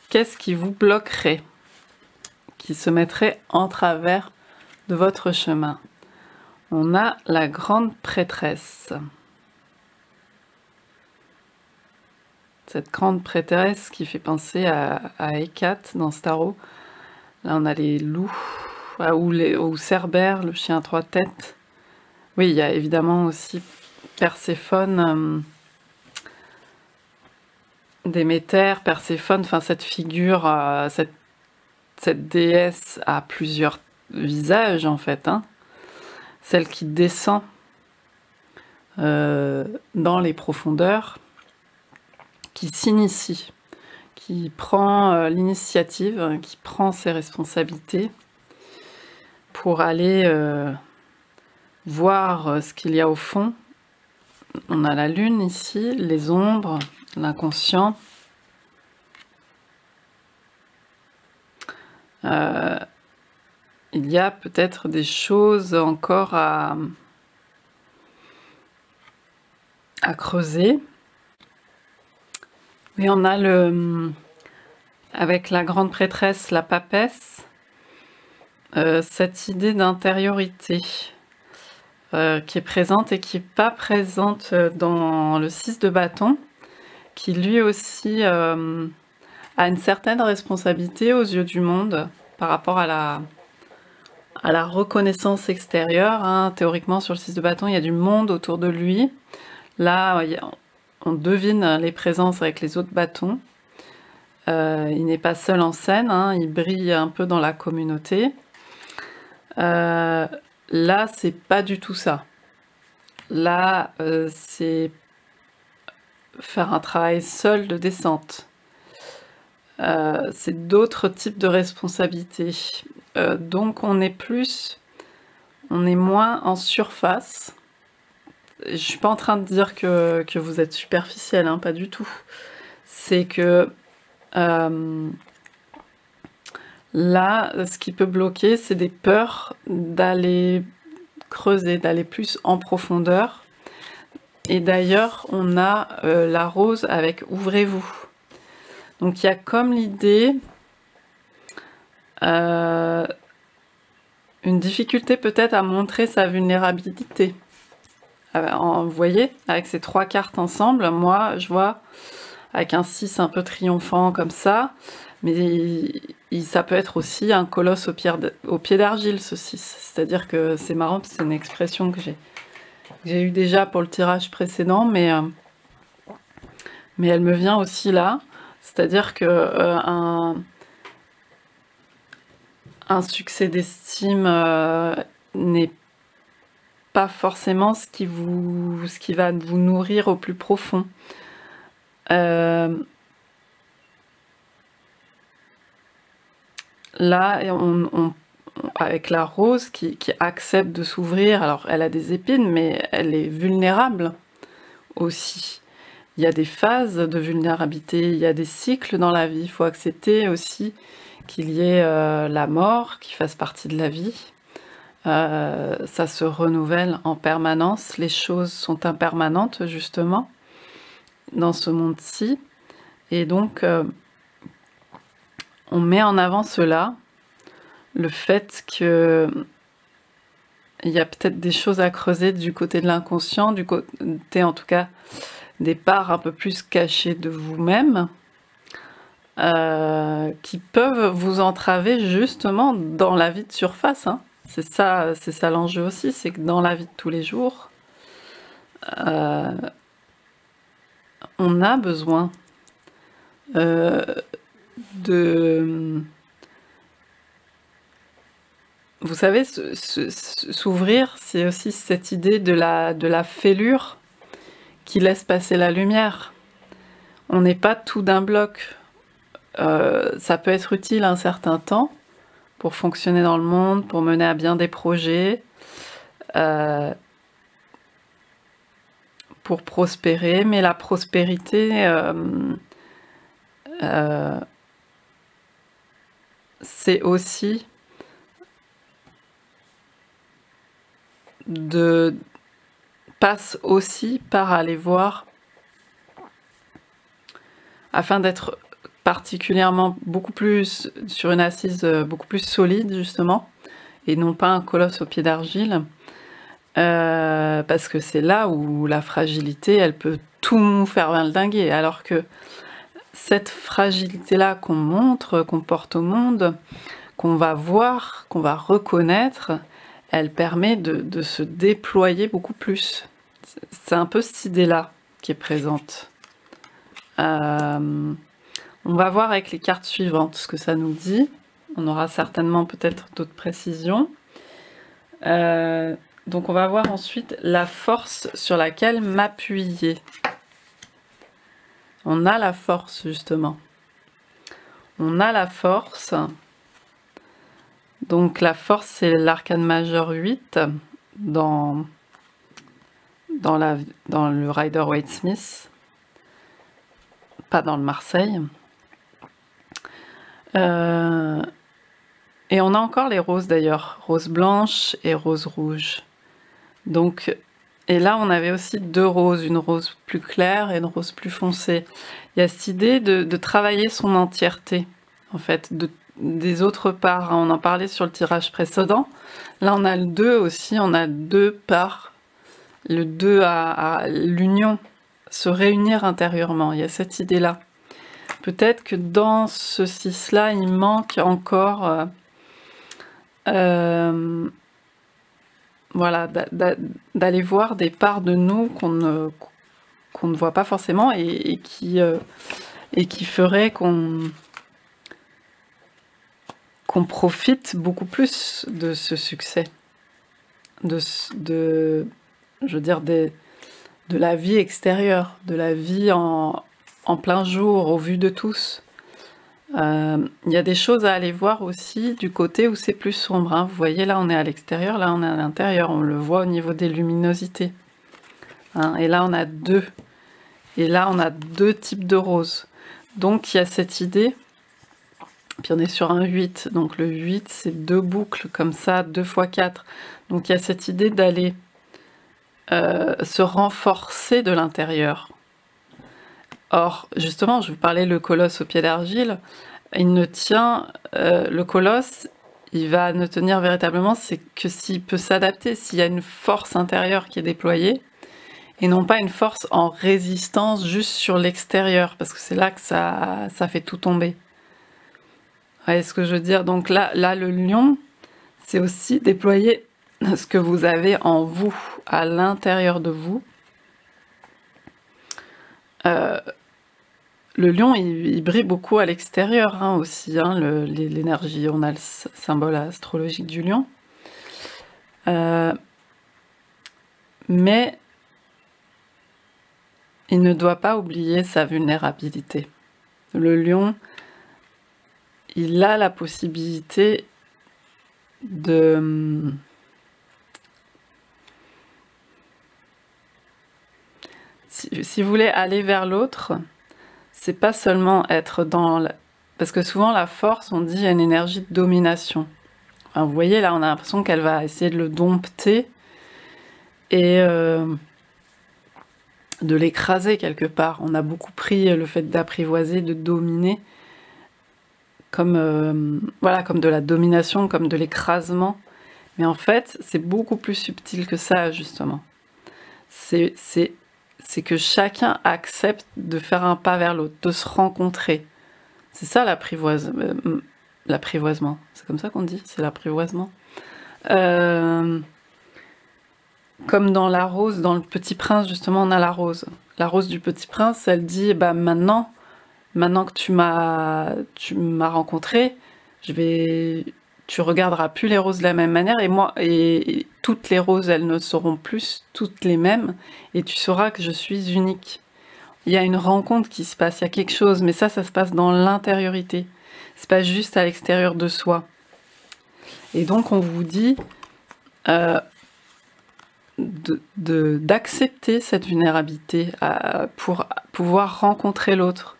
Qu'est-ce qui vous bloquerait, qui se mettrait en travers de votre chemin? On a la grande prêtresse. Cette grande prêtresse qui fait penser à Hécate dans ce tarot. Là, on a les loups, ou Cerbère, le chien à 3 têtes. Oui, il y a évidemment aussi Perséphone, Déméter, Perséphone, enfin cette figure, cette déesse a plusieurs visages en fait. Hein. Celle qui descend dans les profondeurs, qui s'initie, qui prend l'initiative, qui prend ses responsabilités pour aller voir ce qu'il y a au fond. On a la lune ici, les ombres, l'inconscient. Il y a peut-être des choses encore à creuser. Oui, on a avec la grande prêtresse, la papesse, cette idée d'intériorité qui est présente et qui n'est pas présente dans le 6 de bâton, qui lui aussi a une certaine responsabilité aux yeux du monde par rapport à la reconnaissance extérieure. Hein. Théoriquement, sur le 6 de bâton, il y a du monde autour de lui. Là, on devine les présences avec les autres bâtons. Il n'est pas seul en scène, hein, il brille un peu dans la communauté. Là, c'est pas du tout ça. Là, c'est faire un travail seul de descente. C'est d'autres types de responsabilités. Donc on est moins en surface. Je suis pas en train de dire que vous êtes superficiel, hein, pas du tout. C'est que là, ce qui peut bloquer, c'est des peurs d'aller creuser, d'aller plus en profondeur. Et d'ailleurs, on a la rose avec « Ouvrez-vous ». Donc il y a comme l'idée, une difficulté peut-être à montrer sa vulnérabilité. Vous voyez, avec ces 3 cartes ensemble, moi je vois avec un 6 un peu triomphant comme ça, mais ça peut être aussi un colosse au pied d'argile, ce 6. C'est-à-dire que c'est marrant, c'est une expression que j'ai eue déjà pour le tirage précédent, mais elle me vient aussi là. C'est-à-dire que un succès d'estime n'est pas forcément ce qui va vous nourrir au plus profond. Là, avec la rose qui accepte de s'ouvrir, alors elle a des épines, mais elle est vulnérable aussi. Il y a des phases de vulnérabilité, il y a des cycles dans la vie. Il faut accepter aussi qu'il y ait la mort qui fasse partie de la vie. Ça se renouvelle en permanence. Les choses sont impermanentes, justement, dans ce monde-ci. Et donc, on met en avant cela, le fait qu'il y a peut-être des choses à creuser du côté de l'inconscient, du côté, en tout cas, des parts un peu plus cachées de vous-même, qui peuvent vous entraver justement dans la vie de surface, hein. C'est ça l'enjeu aussi, c'est que dans la vie de tous les jours, on a besoin de... Vous savez, s'ouvrir, c'est aussi cette idée de la fêlure qui laisse passer la lumière. On n'est pas tout d'un bloc. Ça peut être utile un certain temps pour fonctionner dans le monde, pour mener à bien des projets, pour prospérer, mais la prospérité, c'est aussi passe aussi par aller voir, afin d'être particulièrement beaucoup plus sur une assise beaucoup plus solide justement, et non pas un colosse au pied d'argile, parce que c'est là où la fragilité, elle peut tout nous faire valdinguer, alors que cette fragilité-là qu'on montre, qu'on porte au monde, qu'on va voir, qu'on va reconnaître, elle permet de se déployer beaucoup plus. C'est un peu cette idée-là qui est présente. On va voir avec les cartes suivantes ce que ça nous dit. On aura certainement peut-être d'autres précisions. Donc on va voir ensuite la force sur laquelle m'appuyer. On a la force justement. On a la force. Donc la force, c'est l'arcane majeur 8 dans le Rider-Waite-Smith, pas dans le Marseille. Et on a encore les roses d'ailleurs, rose blanche et rose rouge. Donc, et là on avait aussi deux roses, une rose plus claire et une rose plus foncée. Il y a cette idée de travailler son entièreté, en fait, des autres parts. On en parlait sur le tirage précédent. Là on a le 2 aussi, on a deux parts. Le 2 à l'union, se réunir intérieurement. Il y a cette idée-là. Peut-être que dans ce 6-là, il manque encore voilà, d'aller voir des parts de nous qu'on ne voit pas forcément et qui ferait qu'on profite beaucoup plus de ce succès, je veux dire, de la vie extérieure, de la vie en plein jour, au vu de tous. Il y a des choses à aller voir aussi du côté où c'est plus sombre, hein. Vous voyez, là on est à l'extérieur, là on est à l'intérieur, on le voit au niveau des luminosités, hein. Et là on a deux. Et là on a deux types de roses. Donc il y a cette idée, puis on est sur un 8, donc le 8 c'est deux boucles comme ça, 2 x 4. Donc il y a cette idée d'aller se renforcer de l'intérieur. Or, justement, je vous parlais le colosse au pied d'argile, il ne tient, le colosse, il va ne tenir véritablement, c'est que s'il peut s'adapter, s'il y a une force intérieure qui est déployée, et non pas une force en résistance juste sur l'extérieur, parce que c'est là que ça fait tout tomber. Vous voyez ce que je veux dire? Donc là, le lion, c'est aussi déployer ce que vous avez en vous, à l'intérieur de vous. le lion, il brille beaucoup à l'extérieur hein, aussi, hein, l'énergie. On a le symbole astrologique du lion. Mais il ne doit pas oublier sa vulnérabilité. Le lion, il a la possibilité de... Si vous voulez aller vers l'autre, c'est pas seulement être dans... Parce que souvent, la force, on dit, il y a une énergie de domination. Enfin, vous voyez, là, on a l'impression qu'elle va essayer de le dompter et de l'écraser quelque part. On a beaucoup pris le fait d'apprivoiser, de dominer, comme, voilà, comme de la domination, comme de l'écrasement. Mais en fait, c'est beaucoup plus subtil que ça, justement. C'est que chacun accepte de faire un pas vers l'autre, de se rencontrer. C'est ça l'apprivoisement. C'est comme ça qu'on dit, c'est l'apprivoisement. Comme dans la rose, dans le Petit Prince, justement, on a la rose. La rose du Petit Prince, elle dit, bah maintenant que tu m'as rencontré, tu regarderas plus les roses de la même manière, et toutes les roses, elles ne seront plus toutes les mêmes, et tu sauras que je suis unique. Il y a une rencontre qui se passe, il y a quelque chose, mais ça se passe dans l'intériorité. C'est pas juste à l'extérieur de soi. Et donc on vous dit d'accepter cette vulnérabilité pour pouvoir rencontrer l'autre.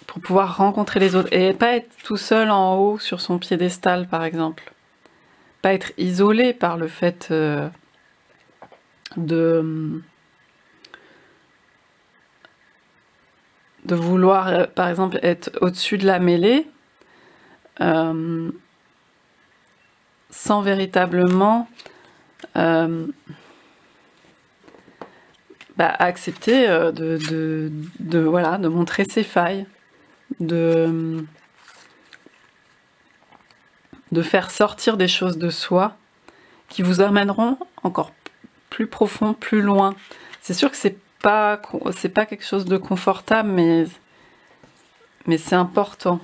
Pour pouvoir rencontrer les autres. Et pas être tout seul en haut sur son piédestal, par exemple. Pas être isolé par le fait de vouloir, par exemple, être au-dessus de la mêlée, sans véritablement accepter voilà, de montrer ses failles, de faire sortir des choses de soi qui vous amèneront encore plus profond, plus loin. C'est sûr que c'est pas quelque chose de confortable, mais c'est important.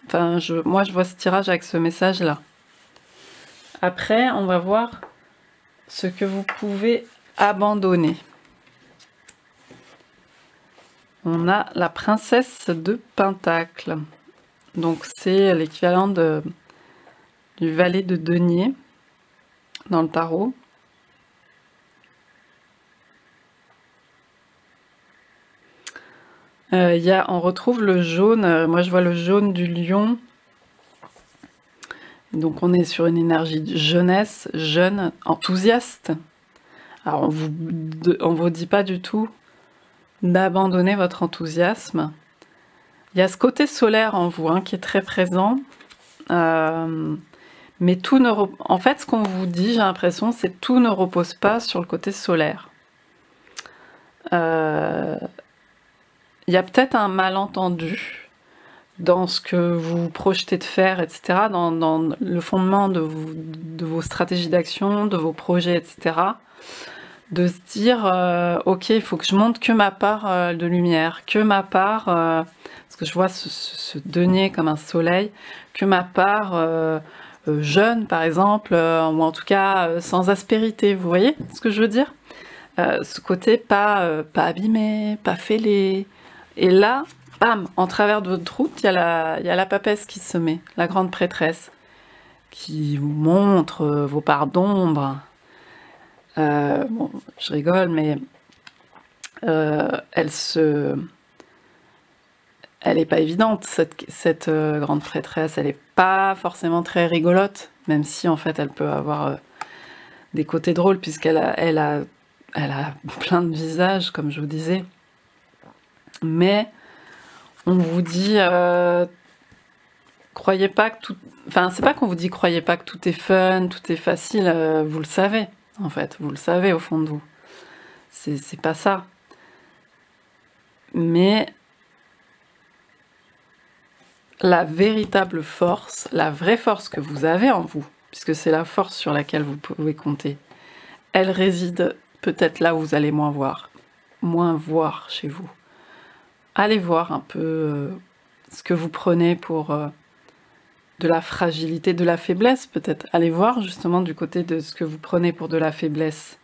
Enfin, moi, je vois ce tirage avec ce message-là. Après, on va voir ce que vous pouvez abandonner. On a la princesse de Pentacle. Donc, c'est l'équivalent du valet de denier dans le tarot. On retrouve le jaune. Moi, je vois le jaune du lion. Donc, on est sur une énergie de jeunesse, jeune, enthousiaste. Alors, on vous dit pas du tout d'abandonner votre enthousiasme. Il y a ce côté solaire en vous qui est très présent. Mais en fait, ce qu'on vous dit, j'ai l'impression, c'est que tout ne repose pas sur le côté solaire. Il y a peut-être un malentendu dans ce que vous projetez de faire, etc., dans le fondement de vos stratégies d'action, de vos projets, etc., de se dire, ok, il faut que je montre que ma part de lumière, que ma part, parce que je vois ce denier comme un soleil, que ma part jeune, par exemple, ou en tout cas sans aspérité, vous voyez ce que je veux dire? Ce côté pas abîmé, pas fêlé. Et là, bam, en travers de votre route, il y a la papesse qui se met, la grande prêtresse, qui vous montre vos parts d'ombre. Bon, je rigole, mais elle est pas évidente, cette grande prêtresse. Elle est pas forcément très rigolote, même si en fait elle peut avoir des côtés drôles, puisqu'elle a plein de visages, comme je vous disais. Mais on vous dit, croyez pas que tout... Enfin, c'est pas qu'on vous dit croyez pas que tout est fun, tout est facile, vous le savez, en fait, vous le savez au fond de vous. C'est pas ça. Mais la véritable force, la vraie force que vous avez en vous, puisque c'est la force sur laquelle vous pouvez compter, elle réside peut-être là où vous allez moins voir chez vous. allez voir un peu ce que vous prenez pour de la fragilité, de la faiblesse peut-être. Allez voir justement du côté de ce que vous prenez pour de la faiblesse.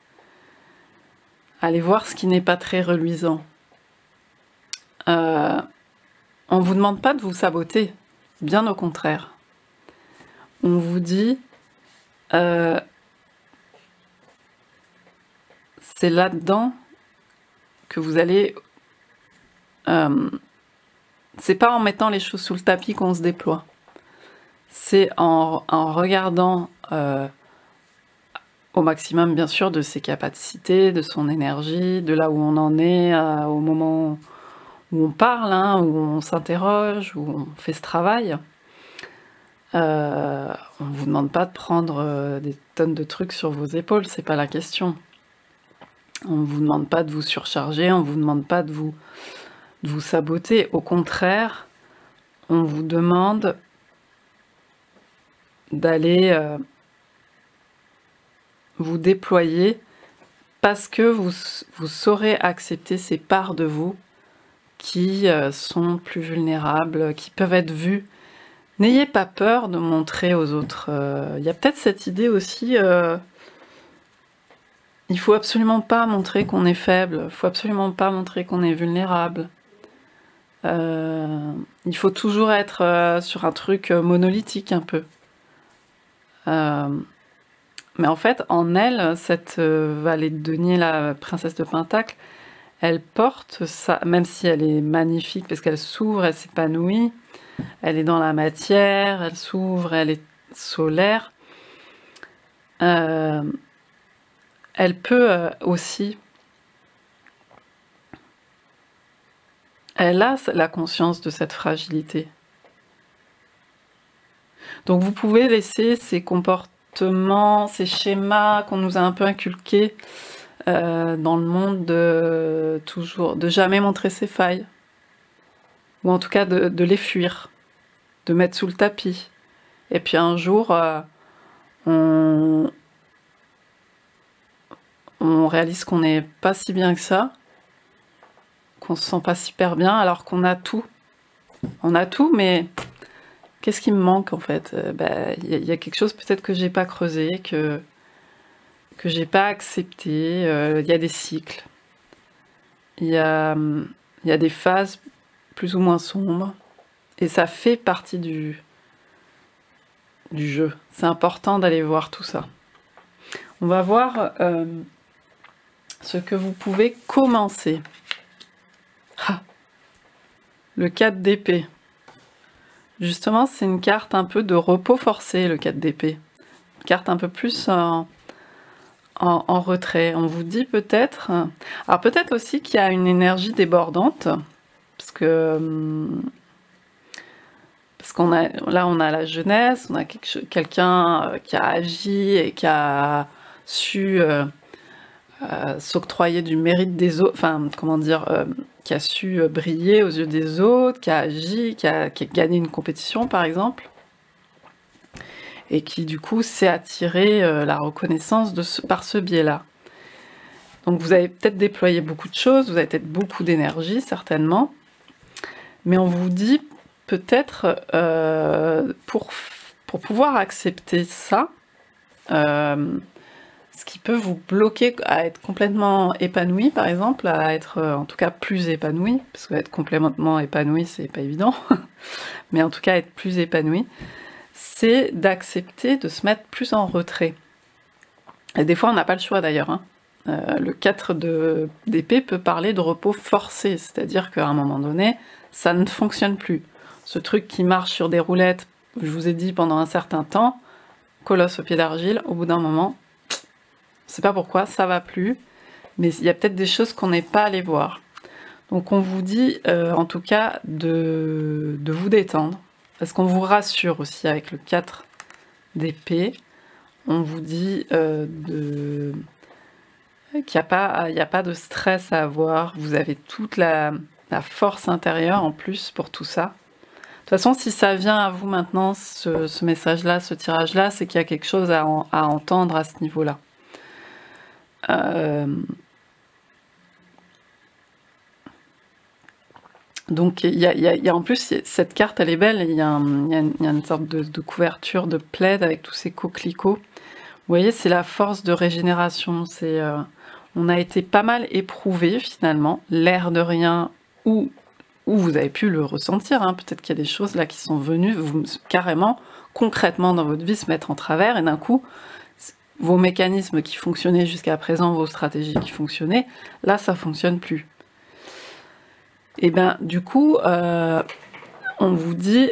Allez voir ce qui n'est pas très reluisant. On ne vous demande pas de vous saboter, bien au contraire. On vous dit, c'est là-dedans que vous allez... c'est pas en mettant les choses sous le tapis qu'on se déploie. C'est en regardant au maximum, bien sûr, de ses capacités, de son énergie, de là où on en est au moment où on parle, hein, où on s'interroge, où on fait ce travail. On ne vous demande pas de prendre des tonnes de trucs sur vos épaules, c'est pas la question. On ne vous demande pas de vous surcharger, on ne vous demande pas de vous saboter. Au contraire, on vous demande d'aller vous déployer parce que vous saurez accepter ces parts de vous qui sont plus vulnérables, qui peuvent être vues. N'ayez pas peur de montrer aux autres. Il y a peut-être cette idée aussi, il faut absolument pas montrer qu'on est faible, il faut absolument pas montrer qu'on est vulnérable. Il faut toujours être sur un truc monolithique un peu. Mais en fait, en elle, cette vallée de denier, la princesse de Pentacle, elle porte ça, même si elle est magnifique, parce qu'elle s'ouvre, elle s'épanouit, elle est dans la matière, elle s'ouvre, elle est solaire. Elle peut aussi... Elle a la conscience de cette fragilité. Donc vous pouvez laisser ces comportements, ces schémas qu'on nous a un peu inculqués dans le monde de jamais montrer ses failles, ou en tout cas de les fuir, de mettre sous le tapis. Et puis un jour, on réalise qu'on n'est pas si bien que ça, qu'on se sent pas super bien, alors qu'on a tout. On a tout, mais qu'est-ce qui me manque en fait? Y a quelque chose peut-être que j'ai pas creusé, que j'ai pas accepté. Il y a des cycles, il y a des phases plus ou moins sombres, et ça fait partie du jeu. C'est important d'aller voir tout ça. On va voir ce que vous pouvez commencer. Ah, le 4 d'épée. Justement, c'est une carte un peu de repos forcé, le 4 d'épée. Une carte un peu plus en retrait. On vous dit peut-être... Alors peut-être aussi qu'il y a une énergie débordante, parce qu'on a là on a la jeunesse, on a quelqu'un qui a agi et qui a su s'octroyer du mérite des autres, enfin comment dire, qui a su briller aux yeux des autres, qui a agi, qui a gagné une compétition par exemple, et qui du coup s'est attiré la reconnaissance par ce biais-là. Donc vous avez peut-être déployé beaucoup de choses, vous avez peut-être beaucoup d'énergie certainement, mais on vous dit peut-être pour pouvoir accepter ça, ce qui peut vous bloquer à être complètement épanoui, par exemple, à être en tout cas plus épanoui, parce qu'être complètement épanoui, c'est pas évident, mais en tout cas être plus épanoui, c'est d'accepter de se mettre plus en retrait. Et des fois, on n'a pas le choix d'ailleurs, hein. Le 4 d'épée peut parler de repos forcé, c'est-à-dire qu'à un moment donné, ça ne fonctionne plus. Ce truc qui marche sur des roulettes, je vous ai dit pendant un certain temps, colosse au pied d'argile, au bout d'un moment, je sais pas pourquoi, ça va plus, mais il y a peut-être des choses qu'on n'est pas allé voir. Donc on vous dit, en tout cas, de vous détendre, parce qu'on vous rassure aussi avec le 4 d'épée, on vous dit qu'il n'y a pas de stress à avoir, vous avez toute la force intérieure en plus pour tout ça. De toute façon, si ça vient à vous maintenant, ce message-là, ce tirage-là, c'est qu'il y a quelque chose à entendre à ce niveau-là. Donc en plus, cette carte, elle est belle, il y a une sorte de couverture de plaid avec tous ces coquelicots. Vous voyez, c'est la force de régénération, on a été pas mal éprouvé finalement, l'air de rien, ou vous avez pu le ressentir, hein. Peut-être qu'il y a des choses là qui sont venues carrément, concrètement dans votre vie se mettre en travers, et d'un coup, vos mécanismes qui fonctionnaient jusqu'à présent, vos stratégies qui fonctionnaient, là ça fonctionne plus. Et bien du coup, on vous dit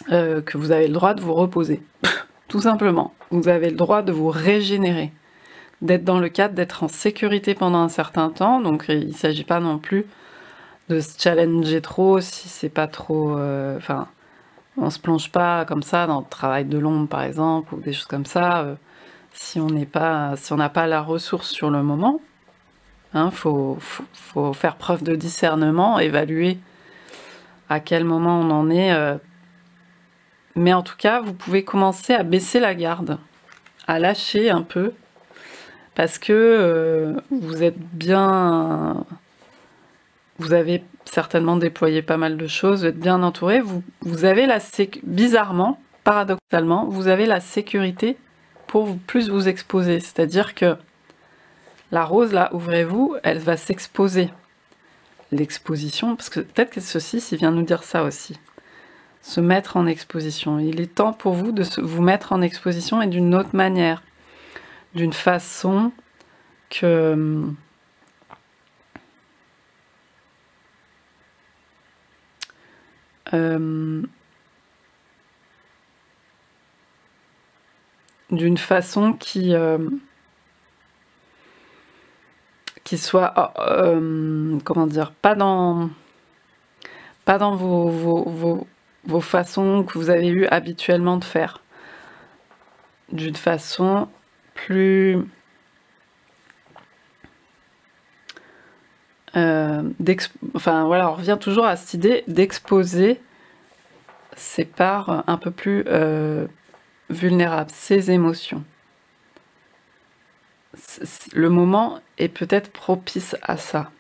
que vous avez le droit de vous reposer, tout simplement. Vous avez le droit de vous régénérer, d'être dans le cadre d'être en sécurité pendant un certain temps, donc il ne s'agit pas non plus de se challenger trop si c'est pas trop... Enfin, on se plonge pas comme ça dans le travail de l'ombre par exemple, ou des choses comme ça, si on n'a pas la ressource sur le moment. Hein, faut faire preuve de discernement, évaluer à quel moment on en est. Mais en tout cas, vous pouvez commencer à baisser la garde, à lâcher un peu, parce que vous êtes bien... Vous avez certainement déployé pas mal de choses, vous êtes bien entouré, vous avez bizarrement, paradoxalement, vous avez la sécurité pour plus vous exposer. C'est-à-dire que la rose, là, ouvrez-vous, elle va s'exposer. L'exposition, parce que peut-être que ceci, il vient nous dire ça aussi. Se mettre en exposition. Il est temps pour vous de vous mettre en exposition, et d'une autre manière. D'une façon que... d'une façon qui soit, comment dire, pas dans vos façons que vous avez eu habituellement de faire, d'une façon plus enfin voilà, on revient toujours à cette idée d'exposer ses parts un peu plus vulnérables, ses émotions. Le moment est peut-être propice à ça.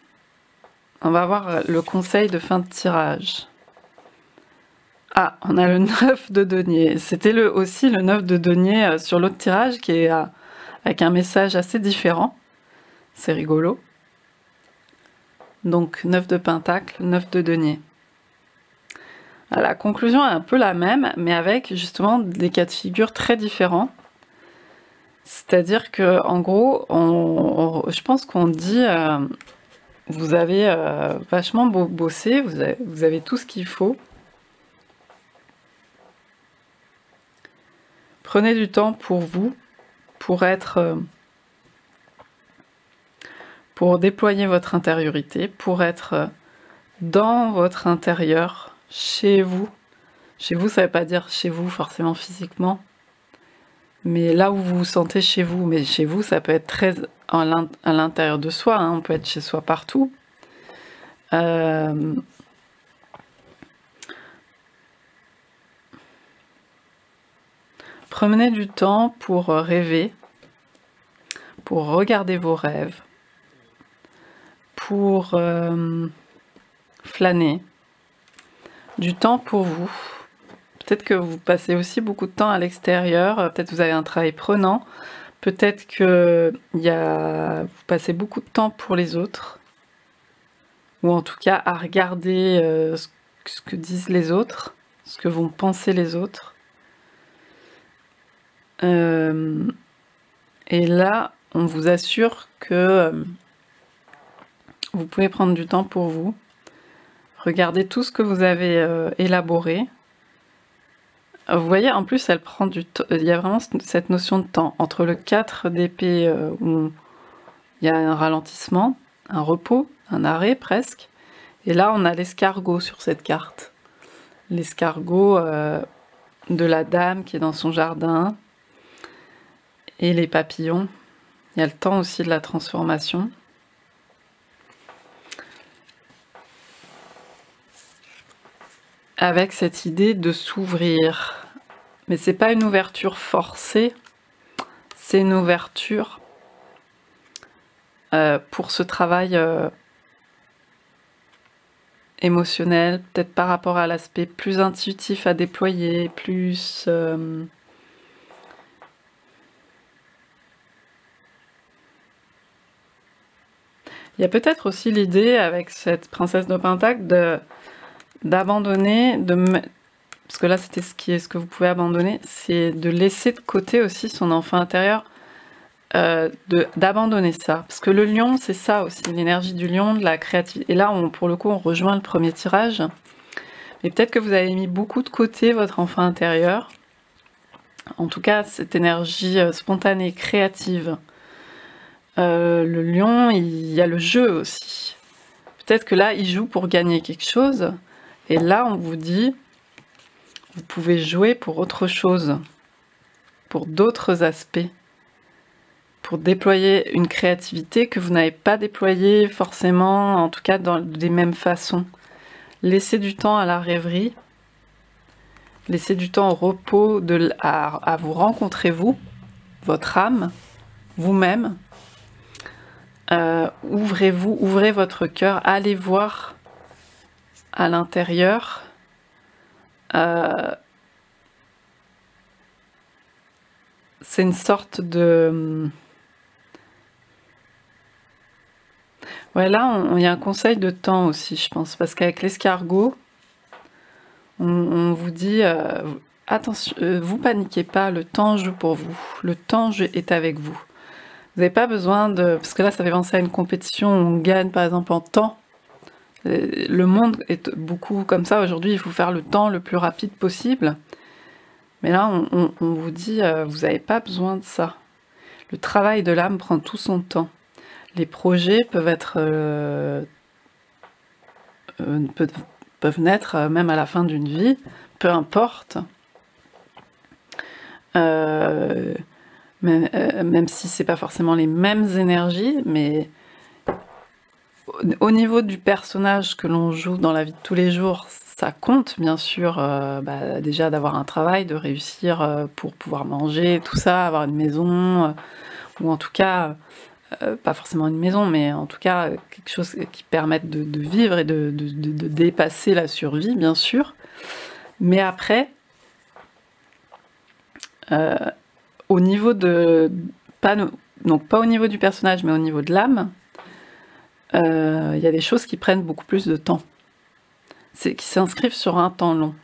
On va voir le conseil de fin de tirage. Ah, on a le 9 de denier. C'était aussi le 9 de denier sur l'autre tirage, qui est avec un message assez différent. C'est rigolo. Donc 9 de pentacle, 9 de denier. La conclusion est un peu la même, mais avec justement des cas de figure très différents. C'est-à-dire que, en gros, je pense qu'on dit vous avez vachement bossé, vous avez tout ce qu'il faut. Prenez du temps pour vous, pour déployer votre intériorité, pour être dans votre intérieur, chez vous. Chez vous, ça ne veut pas dire chez vous forcément physiquement, mais là où vous vous sentez chez vous. Mais chez vous, ça peut être très à l'intérieur de soi, hein, on peut être chez soi partout. Prenez du temps pour rêver, pour regarder vos rêves, pour flâner, du temps pour vous. Peut-être que vous passez aussi beaucoup de temps à l'extérieur, peut-être que vous avez un travail prenant, peut-être que vous passez beaucoup de temps pour les autres, ou en tout cas à regarder ce que disent les autres, ce que vont penser les autres. Et là, on vous assure que vous pouvez prendre du temps pour vous, regarder tout ce que vous avez élaboré. Vous voyez, en plus, elle prend du temps. Il y a vraiment cette notion de temps. Entre le 4 d'épée, où il y a un ralentissement, un repos, un arrêt presque. Et là, on a l'escargot sur cette carte. L'escargot de la dame qui est dans son jardin. Et les papillons. Il y a le temps aussi de la transformation. Avec cette idée de s'ouvrir. Mais c'est pas une ouverture forcée, c'est une ouverture pour ce travail émotionnel, peut-être par rapport à l'aspect plus intuitif à déployer, plus... Il y a peut-être aussi l'idée avec cette princesse de Pentacle d'abandonner, parce que là c'était ce que vous pouvez abandonner, c'est de laisser de côté aussi son enfant intérieur, d'abandonner ça. Parce que le lion, c'est ça aussi, l'énergie du lion, de la créativité. Et là, pour le coup, on rejoint le premier tirage. Mais peut-être que vous avez mis beaucoup de côté votre enfant intérieur. En tout cas, cette énergie spontanée, créative. Le lion, il y a le jeu aussi. Peut-être que là, il joue pour gagner quelque chose. Et là, on vous dit, vous pouvez jouer pour autre chose, pour d'autres aspects, pour déployer une créativité que vous n'avez pas déployée forcément, en tout cas des mêmes façons. Laissez du temps à la rêverie, laissez du temps au repos, à vous rencontrer vous, votre âme, vous-même. Ouvrez-vous, ouvrez votre cœur, allez voir à l'intérieur. C'est une sorte de... Ouais, là, il y a un conseil de temps aussi, je pense, parce qu'avec l'escargot, on vous dit, attention, vous paniquez pas, le temps joue pour vous, le temps est avec vous. Vous n'avez pas besoin de... Parce que là, ça fait penser à une compétition où on gagne, par exemple, en temps. Le monde est beaucoup comme ça. Aujourd'hui, il faut faire le temps le plus rapide possible. Mais là, on vous dit, vous n'avez pas besoin de ça. Le travail de l'âme prend tout son temps. Les projets peuvent être... peuvent naître même à la fin d'une vie, peu importe. Même si c'est pas forcément les mêmes énergies, mais au niveau du personnage que l'on joue dans la vie de tous les jours, ça compte bien sûr, déjà d'avoir un travail, de réussir pour pouvoir manger, tout ça, avoir une maison, ou en tout cas, pas forcément une maison, mais en tout cas quelque chose qui permette de vivre et de dépasser la survie, bien sûr. Mais après, au niveau de... donc pas au niveau du personnage, mais au niveau de l'âme, il y a des choses qui prennent beaucoup plus de temps, qui s'inscrivent sur un temps long.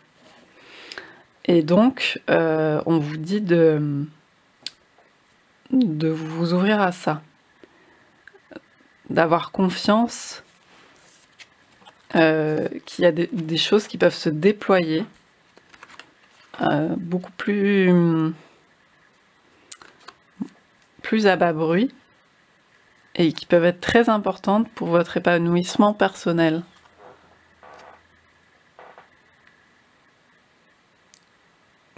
Et donc, on vous dit de vous ouvrir à ça, d'avoir confiance qu'il y a des choses qui peuvent se déployer beaucoup plus à bas bruit, et qui peuvent être très importantes pour votre épanouissement personnel.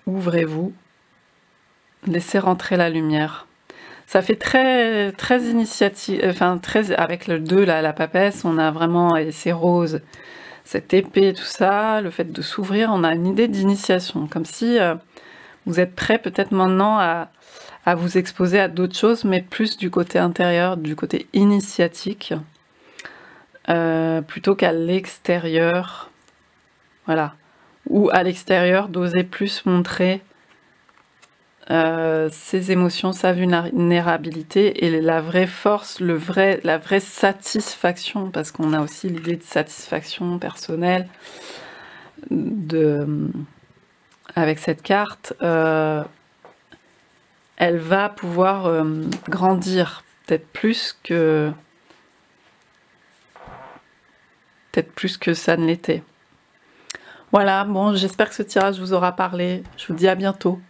Ouvrez-vous, laissez rentrer la lumière. Ça fait très initiative, enfin très, avec le 2 là, la papesse, on a vraiment, et c'est rose, cette épée, tout ça, le fait de s'ouvrir, on a une idée d'initiation, comme si vous êtes prêt peut-être maintenant à vous exposer à d'autres choses, mais plus du côté intérieur, du côté initiatique, plutôt qu'à l'extérieur. Voilà. Ou à l'extérieur, d'oser plus montrer ses émotions, sa vulnérabilité et la vraie force, la vraie satisfaction, parce qu'on a aussi l'idée de satisfaction personnelle avec cette carte. Elle va pouvoir grandir peut-être plus que ça ne l'était. Voilà, bon, j'espère que ce tirage vous aura parlé. Je vous dis à bientôt.